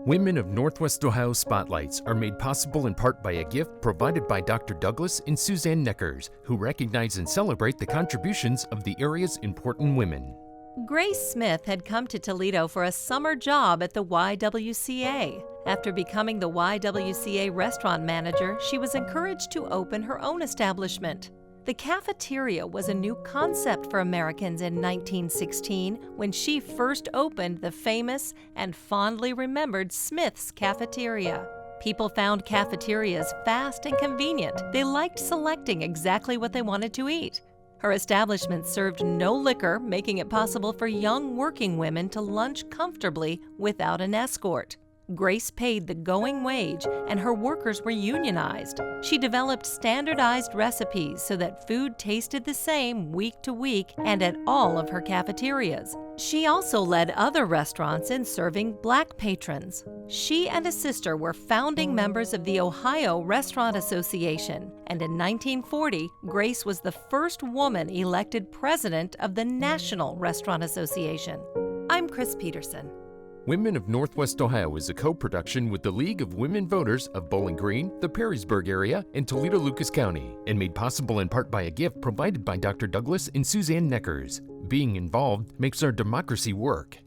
Women of Northwest Ohio Spotlights are made possible in part by a gift provided by Dr. Douglas and Suzanne Neckers, who recognize and celebrate the contributions of the area's important women. Grace Smith had come to Toledo for a summer job at the YWCA. After becoming the YWCA restaurant manager, she was encouraged to open her own establishment. The Cafeteria was a new concept for Americans in 1916 when she first opened the famous and fondly remembered Smith's Cafeteria. People found cafeterias fast and convenient. They liked selecting exactly what they wanted to eat. Her establishment served no liquor, making it possible for young working women to lunch comfortably without an escort. Grace paid the going wage, and her workers were unionized. She developed standardized recipes so that food tasted the same week to week and at all of her cafeterias. She also led other restaurants in serving Black patrons. She and a sister were founding members of the Ohio Restaurant Association, and in 1940, Grace was the first woman elected president of the National Restaurant Association. I'm Chris Peterson. Women of Northwest Ohio is a co-production with the League of Women Voters of Bowling Green, the Perrysburg area, and Toledo-Lucas County, and made possible in part by a gift provided by Dr. Douglas and Suzanne Neckers. Being involved makes our democracy work.